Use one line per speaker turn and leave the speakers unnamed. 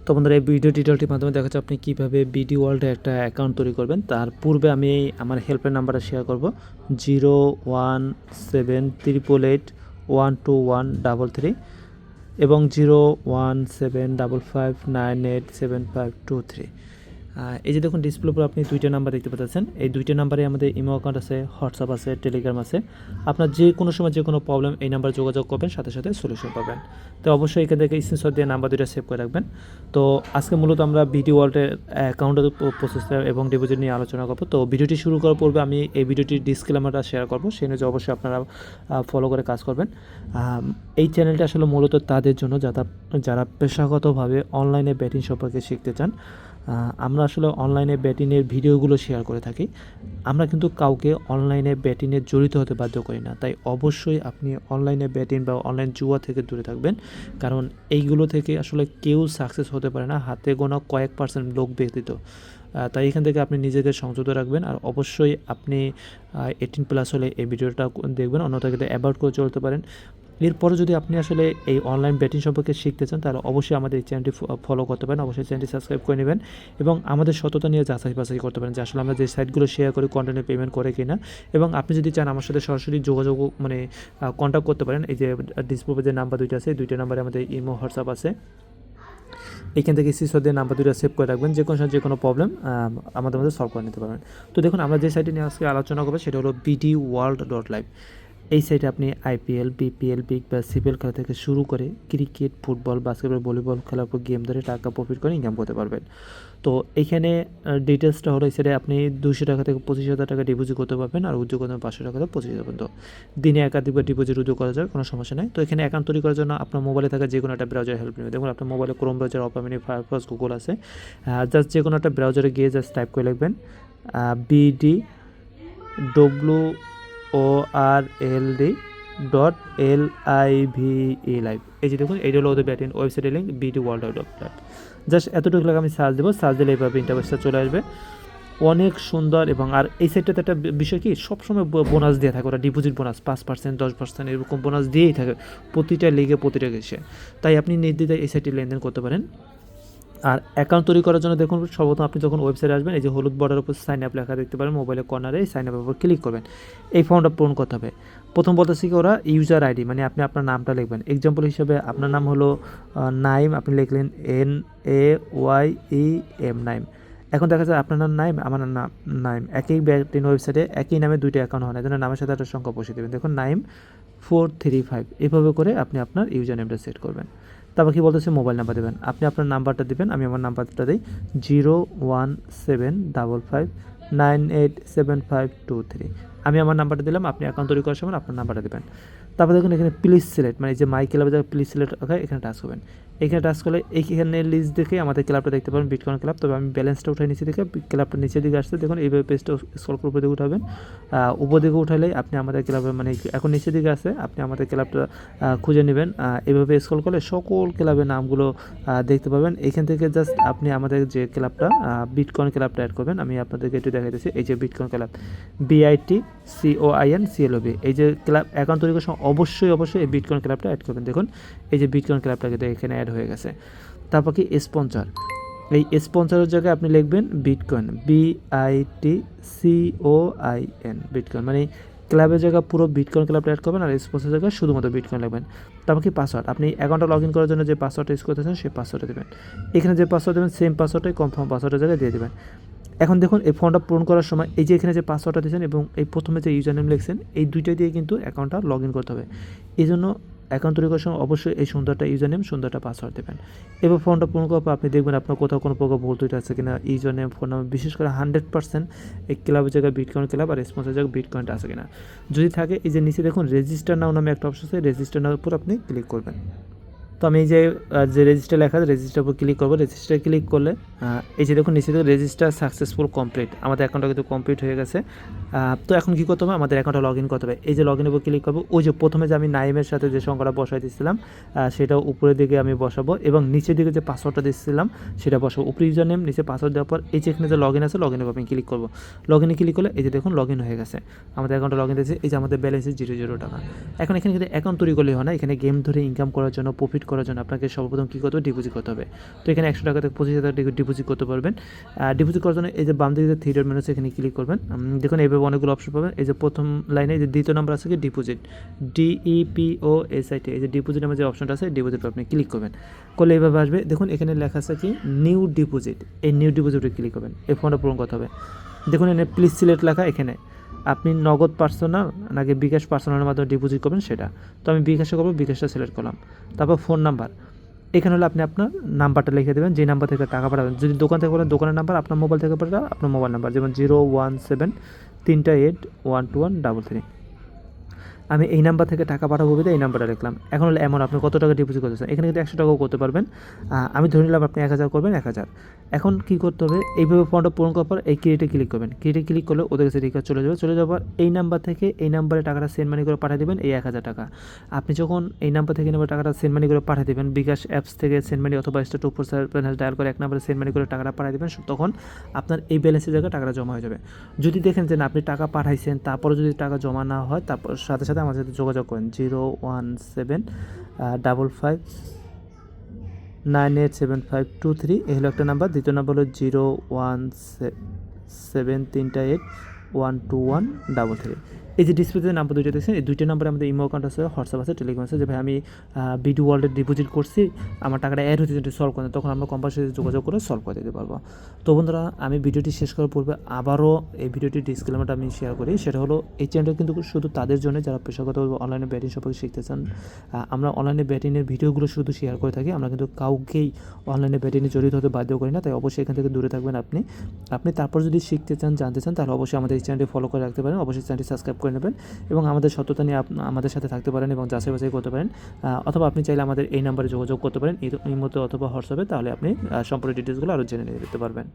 তো বন্ধুরা, এই ভিডিও টিউটোরিয়ালটির মাধ্যমে দেখা যাচ্ছে আপনি কীভাবে বিডি ওয়ার্ল্ডে একটা অ্যাকাউন্ট তৈরি করবেন। তার পূর্বে আমি আমার হেল্পলাইন নাম্বারটা শেয়ার করব 01788812133 এবং 01755987523। এই যে দেখুন ডিসপ্লের উপর আপনি দুইটা নাম্বার দেখতে পাচ্ছেন। এই দুইটা নাম্বারে আমাদের ইমো অ্যাকাউন্ট আছে, হোয়াটসঅ্যাপ আছে, টেলিগ্রাম আছে। আপনার যে কোনো সময় যে কোনো প্রবলেম এই নাম্বারে যোগাযোগ করবেন, সাথে সাথে সলিউশন পাবেন। তো অবশ্যই এখান থেকে স্ক্রিনশট দিয়ে নাম্বার দুইটা সেভ করে রাখবেন। তো আজকে মূলত আমরা বিডি ওয়ার্ল্ডের অ্যাকাউন্টের প্রসেসটা এবং ডিপোজিট নিয়ে আলোচনা করবো। তো ভিডিওটি শুরু করার পূর্বে আমি এই ভিডিওটির ডিসক্লেমারটা শেয়ার করবো, সেই অনুযায়ী অবশ্যই আপনারা ফলো করে কাজ করবেন। এই চ্যানেলটা আসলে মূলত তাদের জন্য যারা পেশাগতভাবে অনলাইনে ব্যাটিং সম্পর্কে শিখতে চান। আমরা আসলে অনলাইনে ব্যাটিংয়ের ভিডিওগুলো শেয়ার করে থাকি। আমরা কিন্তু কাউকে অনলাইনে ব্যাটিংয়ে জড়িত হতে বাধ্য করি না। তাই অবশ্যই আপনি অনলাইনে ব্যাটিং বা অনলাইন জুয়া থেকে দূরে থাকবেন, কারণ এইগুলো থেকে আসলে কেউ সাকসেস হতে পারে না, হাতে গোনা কয়েক পার্সেন্ট লোক ব্যতীত। তাই এখান থেকে আপনি নিজেকে সংযত রাখবেন। আর অবশ্যই আপনি 18+ হলে এই ভিডিওটা দেখবেন, অন্যথায় কিন্তু অ্যাভয়েড করে চলতে পারেন। এরপরে যদি আপনি আসলে এই অনলাইন ব্যাটিং সম্পর্কে শিখতে চান, তাহলে অবশ্যই আমাদের এই চ্যানেলটি ফলো করতে পারেন, অবশ্যই চ্যানেলটি সাবস্ক্রাইব করে নেবেন এবং আমাদের সততা নিয়ে যাচাই বাছাই করতে পারেন যে আসলে আমরা যে সাইটগুলো শেয়ার করি কন্টেন্টে পেমেন্ট করে কিনা। এবং আপনি যদি চান আমার সাথে সরাসরি যোগাযোগ কন্ট্যাক্ট করতে পারেন। এই যে ডিসপ্লে যে নাম্বার দুইটা আছে, এই দুইটা নাম্বারে আমাদের ইমো হোয়াটসঅ্যাপ আছে। এখান থেকে স্ক্রিনশট দিয়ে নাম্বার দুটো সেভ করে রাখবেন, যে কোনো প্রবলেম আমাদের মধ্যে সলভ করে নিতে পারবেন। তো দেখুন, আমরা যে সাইটে নিয়ে আজকে আলোচনা করবো সেটা হলো bdworld.live। এই সাইটে আপনি IPL, BPL, Big Bash, CPL খেলা থেকে শুরু করে ক্রিকেট, ফুটবল, বাস্কেটবল, ভলিবল খেলার উপর গেম ধরে টাকা প্রফিট করে ইনকাম করতে পারবেন। তো এইখানে ডিটেলসটা হলো, সেটা আপনি 200 টাকা থেকে 25,000 টাকা ডিপোজিট করতে পারবেন, আর উদ্যোগ করতে 500 টাকা থেকে 25,000 পর্যন্ত। দিনে একাধিকবার ডিপোজিট উদ্যোগ করা যায়, কোনো সমস্যা নেই। তো এখানে অ্যাকাউন্ট তৈরি করার জন্য আপনার মোবাইলে থাকা যে কোনো একটা ব্রাউজার হেল্প নেবে। দেখুন আপনার মোবাইলে Chrome browser, Opera mini, Firefox, Google আছে। জাস্ট যে কোনো একটা ব্রাউজারে গিয়ে জাস্ট টাইপ করে লিখবেন BDWORLD.LIVE লাইভ। এই যে দেখুন, এইটা হলো ওদের ব্যাটিং ওয়েবসাইটের লিঙ্ক, bdworld.live। জাস্ট এতটুকু লাগে আমি সার্চ দেবো, সার্চ দিলে এইভাবে ইন্টারফেসটা চলে আসবে, অনেক সুন্দর। এবং আর এই সাইটটাতে একটা বিষয় কি, সবসময় বোনাস দিয়ে থাকে, ওরা ডিপোজিট বোনাস 5%, 10% এরকম বোনাস দিয়েই থাকে প্রতিটা লিগে, প্রতিটা কেসে। তাই আপনি নির্দ্বিধায় এই সাইটে লেনদেন করতে পারেন। আর অ্যাকাউন্ট তৈরি করার জন্য দেখুন, সর্বপ্রথম আপনি যখন ওয়েবসাইটে আসবেন, এই যে হলুদ বর্ডারের উপর সাইন আপ লেখা দেখতে পারেন, মোবাইলের কর্নারে এই সাইন আপের উপর ক্লিক করবেন। এই ফর্মটা পূরণ করতে হবে। প্রথম বলতেছি কি, ওরা ইউজার আইডি, মানে আপনি আপনার নামটা লিখবেন। এক্সাম্পল হিসেবে আপনার নাম হলো নাইম, আপনি লিখলেন NAYEM, নাইম। এখন দেখা যায় আপনার নাম নাইম, আমার নাম নাইম, একই ব্যাটিং ওয়েবসাইটে একই নামে দুইটা অ্যাকাউন্ট হয় না, এই জন্য নামের সাথে একটা সংখ্যা বসিয়ে দেবেন। দেখুন নাইম 435, এভাবে করে আপনি আপনার ইউজার নেমটা সেট করবেন। তারপর কি বলতেছে, মোবাইল নাম্বার দেবেন। আপনি আপনার নাম্বারটা দেবেন, আমি আমার নাম্বারটা দিই 01755987523। আমি আমার নাম্বারটা দিলাম, আপনি অ্যাকাউন্ট তৈরি করার সময় আপনার নাম্বারটা দেবেন। তারপর দেখুন এখানে প্লিজ সিলেক্ট, মানে যে মাই ক্লাবে যাবে প্লিজ সিলেক্ট রাখা, এখানে টাচ করবেন। এখানে টাচ করলে এইখানে লিস্ট দেখে আমাদের ক্লাবটা দেখতে পাবেন, বিটকয়েন ক্লাব। তবে আমি ব্যালেন্সটা উঠাই নিচে দিকে, ক্লাবটা নিচের দিকে আসছে। দেখুন এইভাবে পেজটা স্ক্রল করে উপর দিকে উঠাবেন। উপর দিকে উঠালেই আপনি আমাদের ক্লাবে, মানে এখন নিচের দিকে আছে, আপনি আমাদের ক্লাবটা খুঁজে নেবেন। এইভাবে স্ক্রল করলে সকল ক্লাবের নামগুলো দেখতে পাবেন। এখান থেকে জাস্ট আপনি আমাদের যে ক্লাবটা বিটকয়েন ক্লাবটা অ্যাড করবেন। আমি আপনাদেরকে একটু দেখাইতেছি। এই যে বিটকয়েন ক্লাব, BITCOIN CLOB, এই যে ক্লাব অ্যাকাউন্ট তৈরি করার সময় অবশ্যই এই বিটকয়েন ক্লাবটা অ্যাড করবেন। দেখুন এই যে বিটকয়েন ক্লাবটা কিন্তু এখানে অ্যাড হয়ে গেছে। তারপর কি স্পন্সর, এই স্পন্সরের জায়গায় আপনি লিখবেন বিটকয়েন, BITCOIN, বিটকয়েন, মানে ক্লাবের জায়গায় পুরো বিটকয়েন ক্লাবটা অ্যাড করবেন, আর স্পন্সরের জায়গায় শুধুমাত্র বিটকয়েন লিখবেন। তারপর কি পাসওয়ার্ড, আপনি অ্যাকাউন্টটা লগ ইন করার জন্য যে পাসওয়ার্ডটা ইউজ করতেছেন সেই পাসওয়ার্ডটা দেবেন। এখানে যে পাসওয়ার্ড দেবেন সেম পাসওয়ার্ডটাই কনফার্ম পাসওয়ার্ডের জায়গায় দিয়ে দেবেন। এখন দেখুন এই ফর্মটা পূরণ করার সময় এই যে এখানে যে পাসওয়ার্ডটা দিয়েছেন এবং এই প্রথমে যে ইউজার নেম লিখছেন, এই দুইটা দিয়ে কিন্তু অ্যাকাউন্টটা লগ ইন করতে হবে। এই জন্য অ্যাকাউন্ট তৈরি করার সময় অবশ্যই এই সুন্দরটা ইউজার নেম, সুন্দরটা পাসওয়ার্ড দেবেন। এবার ফর্মটা পূরণ করার পর আপনি দেখবেন আপনার কোথাও কোনো প্রকার ভুল ত্রুটি আছে কিনা, ইউজার নেম, ফোন নাম্বার, বিশেষ করে 100% এই ক্লাবের জায়গায় বিটকয়েন ক্লাব আর স্পন্সর জায়গায় বিটকয়েনটা আছে কিনা। যদি থাকে, এই যে নিচে দেখুন রেজিস্টার নাও নামে একটা অপশন আছে, রেজিস্টার নাওর উপর আপনি ক্লিক করবেন। তো আমি এই যে রেজিস্টার লেখা আছে, রেজিস্টার উপর ক্লিক করবো। রেজিস্টার ক্লিক করলে এই যে দেখুন নিচে থেকে রেজিস্টার সাকসেসফুল কমপ্লিট, আমাদের অ্যাকাউন্টটা কিন্তু কমপ্লিট হয়ে গেছে। তো এখন কী করতে হবে, আমাদের অ্যাকাউন্টটা লগ ইন করতে হবে। এই যে লগ ইনের উপর ক্লিক করবো, ওই যে প্রথমে যে আমি নাইমের সাথে যে সংখ্যাটা বসাই দিচ্ছিলাম সেটা উপরের দিকে আমি বসাবো, এবং নিচের দিকে যে পাসওয়ার্ডটা দিচ্ছিলাম সেটা বসাবো। উপরে ইউজার নেম, নিচে পাসওয়ার্ড দেওয়ার পর এই যে এখানে যে লগ ইন আছে, লগ ইনের উপর আমি ক্লিক করবো। লগ ইনে ক্লিক করলে এই যে দেখুন লগ ইন হয়ে গেছে, আমাদের অ্যাকাউন্টে লগ ইন হয়েছে। এই যে আমাদের ব্যালেন্স 0 টাকা। এখন এখানে কিন্তু অ্যাকাউন্ট তৈরি করলে হয় না, এখানে গেম ধরে ইনকাম করার জন্য, প্রফিট করার করার জন্য আপনাকে সর্বপ্রথম কী করতে হবে, ডিপোজিট করতে হবে। তো এখানে 100 টাকা থেকে 25,000 টাকা ডিপোজিট করতে পারবেন। ডিপোজিট করার জন্য এই যে বাম দিকে যে থ্রি ডট মেনু আছে এখানে ক্লিক করবেন। দেখুন এইভাবে অনেকগুলো অপশন পাবেন। এই যে প্রথম লাইনে যে দ্বিতীয় নাম্বার আছে কি ডিপোজিট, DEPOSIT, এই যে ডিপোজিট নামে যে অপশনটা আছে ডিপোজিট আপনি ক্লিক করবেন। করলে এইভাবে আসবে। দেখুন এখানে লেখা আছে কি নিউ ডিপোজিট, এই নিউ ডিপোজিটে ক্লিক করবেন। এই ফর্মটা পূরণ করতে হবে। দেখুন এখানে প্লিজ সিলেক্ট লেখা, এখানে আপনি নগদ পার্সোনাল নাকি বিকাশ পার্সোনালের মাধ্যমে ডিপোজিট করবেন সেটা। তো আমি বিকাশে করবো, বিকাশটা সিলেক্ট করলাম। তারপর ফোন নাম্বার, এখানে হলে আপনি আপনার নাম্বারটা লিখে দেবেন, যে নাম্বার থেকে টাকা পাঠাবেন। যদি দোকান থেকে বলেন দোকানের নাম্বার, আপনার মোবাইল থেকে পাঠাবেন আপনার মোবাইল নাম্বার, যেমন 017381213। আমি এই নাম্বার থেকে টাকা পাঠাবো বলে এই নাম্বারটা লিখলাম। এখন হলো এমন আপনি কত টাকা ডিপোজিট করতেছেন, এখানে কিন্তু 100 টাকাও করতে পারবেন। আমি ধরে নিলাম আপনি 1000 করবেন, 1000। এখন কী করতে হবে, এইভাবে ফর্মটা পূরণ করার পর এই ক্রিয়েটে ক্লিক করবেন। ক্রিয়েটে ক্লিক করলে ওদের কাছে রিচার্জ চলে যাবে। চলে যাওয়ার পর এই নাম্বার থেকে এই নাম্বারে টাকাটা সেন্ড মানি করে পাঠিয়ে দেবেন, এই 1000 টাকা। আপনি যখন এই নাম্বার থেকে এই নাম্বারে টাকাটা সেন্ড মানি করে পাঠিয়ে দেবেন, বিকাশ অ্যাপস থেকে সেন্ড মানি অথবা *247# ডায়াল করে এক নাম্বারে সেন্ড মানি করে টাকাটা পাঠিয়ে দেবেন, তখন আপনার এই ব্যালেন্সের জায়গায় টাকাটা জমা হয়ে যাবে। যদি দেখেন যে না আপনি টাকা পাঠাইছেন তারপরে যদি টাকা জমা না হয়, তারপর সাথে সাথে আমার সাথে যোগাযোগ করেন। 01755987523, এই হলো একটা নাম্বার। দ্বিতীয় নাম্বার হলো 017381213। এই যে ডিসপ্লেতে নাম্বার দুইটা দেখছেন, এই দুইটা নাম্বারে আমাদের ইমো অ্যাকাউন্ট আছে, হোয়াটসঅ্যাপ আছে, টেলিগ্রাম আছে। যে ভাই আমি বিডি ওয়ার্ল্ডে ডিপোজিট করছি, আমার টাকাটা অ্যাড হতে যদি সলভ করেন, তখন আমরা কোম্পানির সাথে যোগাযোগ করে সলভ করে দিতে পারবো। তো বন্ধুরা, আমি ভিডিওটি শেষ করার পূর্বে আবারও এই ভিডিওটির ডিসক্লেমারটা আমি শেয়ার করি। সেটা হলো এই চ্যানেলটা কিন্তু শুধু তাদের জন্য যারা পেশাগতভাবে অনলাইনে ব্যাটিং সম্পর্কে শিখতে চান। আমরা অনলাইনে ব্যাটিংয়ের ভিডিওগুলো শুধু শেয়ার করে থাকি, আমরা কিন্তু কাউকেই অনলাইনে ব্যাটিংয়ে জড়িত হতে বাধ্য করি না। তাই অবশ্যই এখান থেকে দূরে থাকবেন। আপনি তারপর যদি শিখতে চান, জানতে চান, তাহলে অবশ্যই আমাদের এই চ্যানেলটি ফলো করে রাখতে পারেন। অবশ্যই চ্যানেলটি সাবস্ক্রাইব করে নেবেন এবং আমাদের সত্যতা নিয়ে আমাদের সাথে থাকতে পারেন এবং যাচাই বাছাই করতে পারেন। অথবা আপনি চাইলে আমাদের এই নাম্বারে যোগাযোগ করতে পারেন, এই মুহূর্তে অথবা হোয়াটসঅ্যাপে, তাহলে আপনি সম্পূর্ণ ডিটেলসগুলো আরও জেনে নিতে পারবেন।